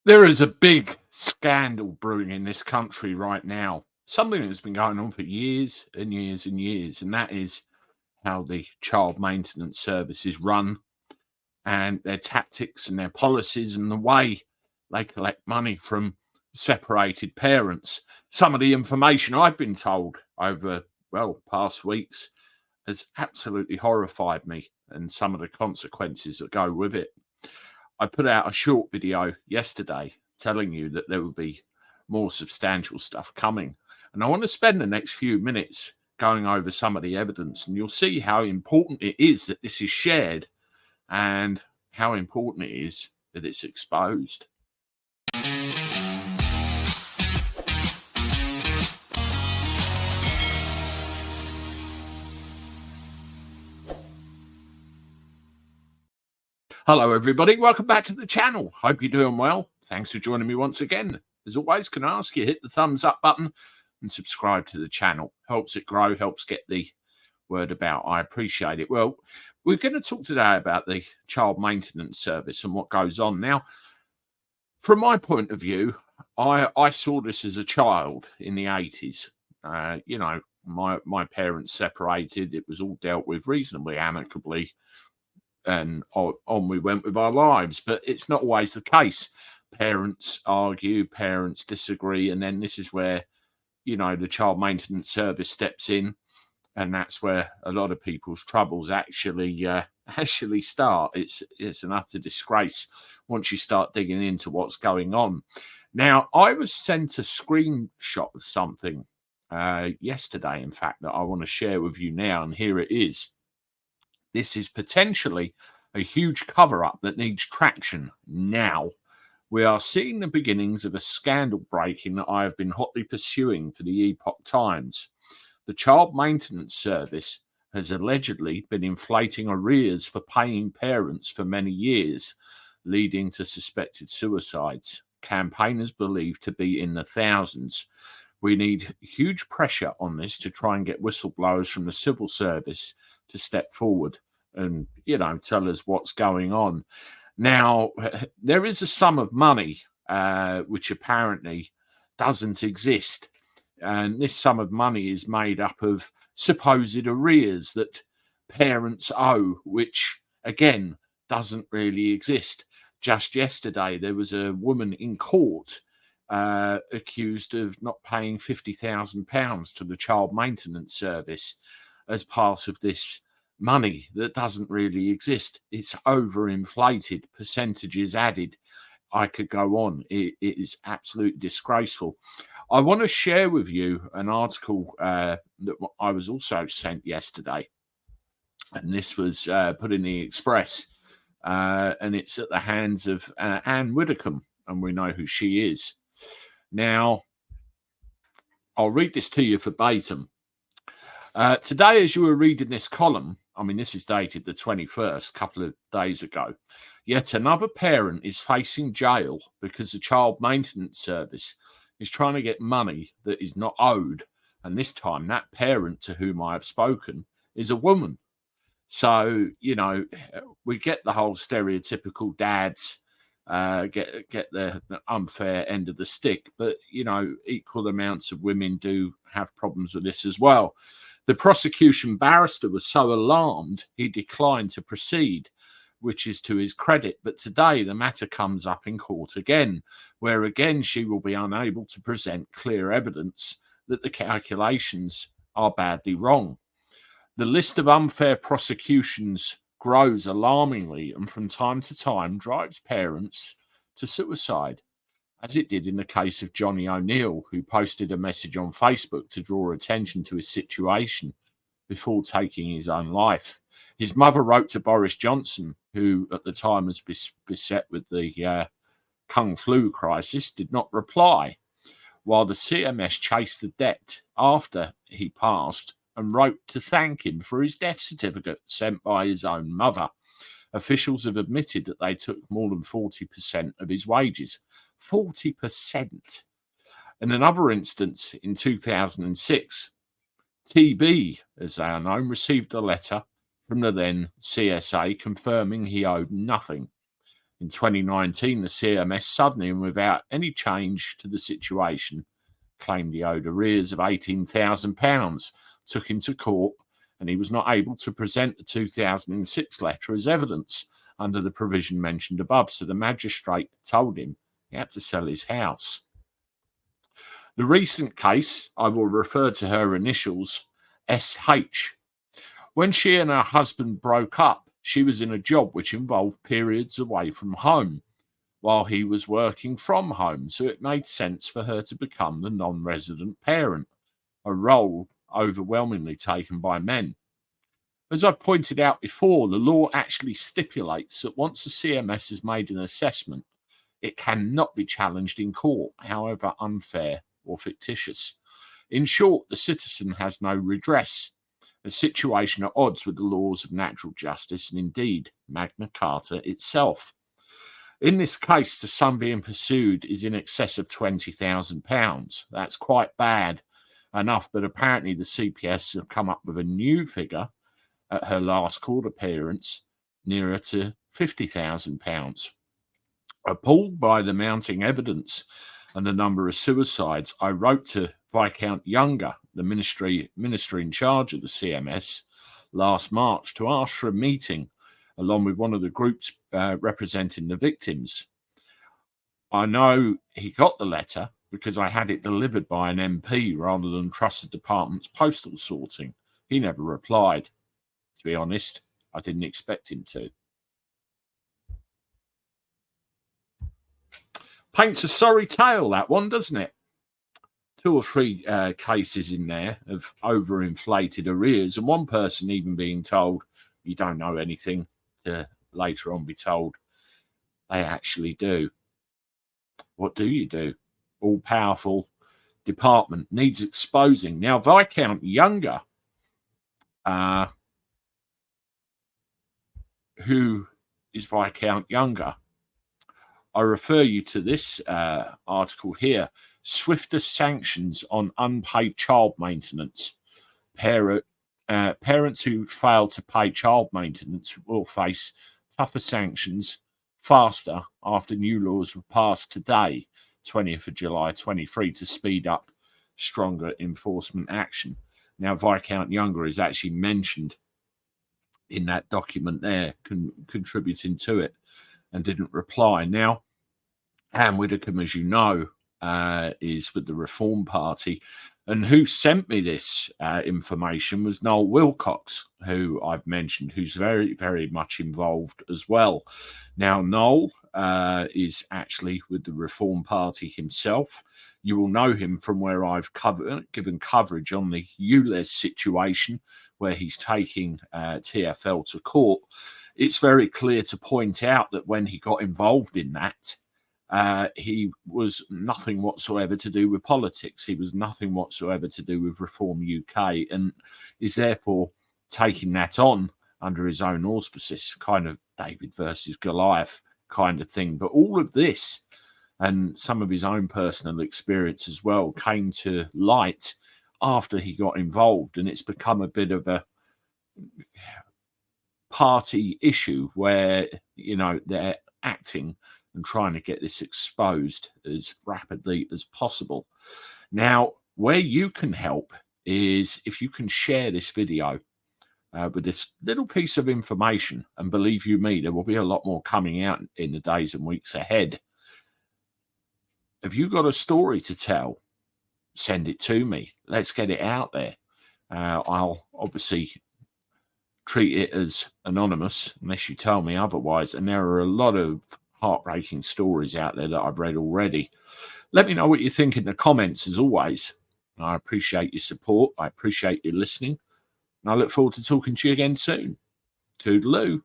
There is a big scandal brewing in this country right now. Something that's been going on for years and years and years, and that is how the child maintenance service is run and their tactics and their policies and the way they collect money from separated parents. Some of the information I've been told over, past weeks has absolutely horrified me and some of the consequences that go with it. I put out a short video yesterday telling you that there will be more substantial stuff coming. And I want to spend the next few minutes going over some of the evidence, and you'll see how important it is that this is shared and how important it is that it's exposed. Hello, everybody. Welcome back to the channel. Hope you're doing well. Thanks for joining me once again. As always, can I ask you hit the thumbs up button and subscribe to the channel. Helps it grow, helps get the word about. I appreciate it. Well, we're going to talk today about the child maintenance service and what goes on. Now, from my point of view, I saw this as a child in the 80s. My parents separated. It was all dealt with reasonably amicably, and on we went with our lives. But it's not always the case. Parents argue, parents disagree, and then this is where, the child maintenance service steps in, and that's where a lot of people's troubles actually start. It's an utter disgrace once you start digging into what's going on. Now, I was sent a screenshot of something yesterday, in fact, that I want to share with you now, and here it is. This is potentially a huge cover-up that needs traction now. We are seeing the beginnings of a scandal breaking that I have been hotly pursuing for the Epoch Times. The Child Maintenance Service has allegedly been inflating arrears for paying parents for many years, leading to suspected suicides. Campaigners believe to be in the thousands. We need huge pressure on this to try and get whistleblowers from the civil service to step forward and, tell us what's going on. Now, there is a sum of money which apparently doesn't exist. And this sum of money is made up of supposed arrears that parents owe, which, again, doesn't really exist. Just yesterday, there was a woman in court accused of not paying £50,000 to the Child Maintenance Service as part of this money that doesn't really exist. It's overinflated, percentages added. I could go on. It is absolutely disgraceful. I want to share with you an article that I was also sent yesterday, and this was put in the Express, and it's at the hands of Anne Widdecombe, and we know who she is. Now, I'll read this to you verbatim. Today, as you were reading this column, this is dated the 21st, a couple of days ago, yet another parent is facing jail because the Child Maintenance Service is trying to get money that is not owed. And this time, that parent to whom I have spoken is a woman. So, we get the whole stereotypical dads get the unfair end of the stick. But, equal amounts of women do have problems with this as well. The prosecution barrister was so alarmed, he declined to proceed, which is to his credit. But today, the matter comes up in court again, where again she will be unable to present clear evidence that the calculations are badly wrong. The list of unfair prosecutions grows alarmingly and from time to time drives parents to suicide, as it did in the case of Johnny O'Neill, who posted a message on Facebook to draw attention to his situation before taking his own life. His mother wrote to Boris Johnson, who at the time was beset with the Kung flu crisis, did not reply, while the CMS chased the debt after he passed and wrote to thank him for his death certificate sent by his own mother. Officials have admitted that they took more than 40% of his wages. 40%. In another instance, in 2006, TB, as they are known, received a letter from the then CSA confirming he owed nothing. In 2019, the CMS suddenly and without any change to the situation claimed he owed arrears of £18,000, took him to court, and he was not able to present the 2006 letter as evidence under the provision mentioned above, so the magistrate told him he had to sell his house. The recent case, I will refer to her initials, SH. When she and her husband broke up, she was in a job which involved periods away from home, while he was working from home, so it made sense for her to become the non-resident parent, a role overwhelmingly taken by men. As I pointed out before, the law actually stipulates that once the CMS has made an assessment, it cannot be challenged in court, however unfair or fictitious. In short, the citizen has no redress, a situation at odds with the laws of natural justice and indeed Magna Carta itself. In this case, the sum being pursued is in excess of £20,000. That's quite bad enough, but apparently the CPS have come up with a new figure at her last court appearance, nearer to £50,000. Appalled by the mounting evidence and the number of suicides, I wrote to Viscount Younger, the minister in charge of the CMS, last March to ask for a meeting along with one of the groups representing the victims. I know he got the letter because I had it delivered by an MP rather than trust the department's postal sorting. He never replied. To be honest, I didn't expect him to. Paints a sorry tale, that one, doesn't it? 2 or 3 cases in there of overinflated arrears, and one person even being told you don't know anything, to later on be told they actually do. What do you do? All-powerful department needs exposing. Now, Viscount Younger, who is Viscount Younger? I refer you to this article here. Swifter sanctions on unpaid child maintenance. Parents who fail to pay child maintenance will face tougher sanctions faster after new laws were passed today, 20th of July 23, to speed up stronger enforcement action. Now, Viscount Younger is actually mentioned in that document there, contributing to it, and didn't reply. Now, Anne Widdecombe, as you know, is with the Reform Party, and who sent me this information was Noel Wilcox, who I've mentioned, who's very, very much involved as well. Now, Noel is actually with the Reform Party himself. You will know him from where I've given coverage on the ULEZ situation, where he's taking TfL to court. It's very clear to point out that when he got involved in that, he was nothing whatsoever to do with politics. He was nothing whatsoever to do with Reform UK, and is therefore taking that on under his own auspices, kind of David versus Goliath kind of thing. But all of this and some of his own personal experience as well came to light after he got involved, and it's become a bit of a party issue where, you know, they're acting and trying to get this exposed as rapidly as possible. Now, where you can help is if you can share this video with this little piece of information, and believe you me, there will be a lot more coming out in the days and weeks ahead. If you've got a story to tell, send it to me. Let's get it out there. I'll obviously treat it as anonymous unless you tell me otherwise. And there are a lot of heartbreaking stories out there that I've read already. Let me know what you think in the comments, as always. I appreciate your support. I appreciate you listening. And I look forward to talking to you again soon. Toodaloo.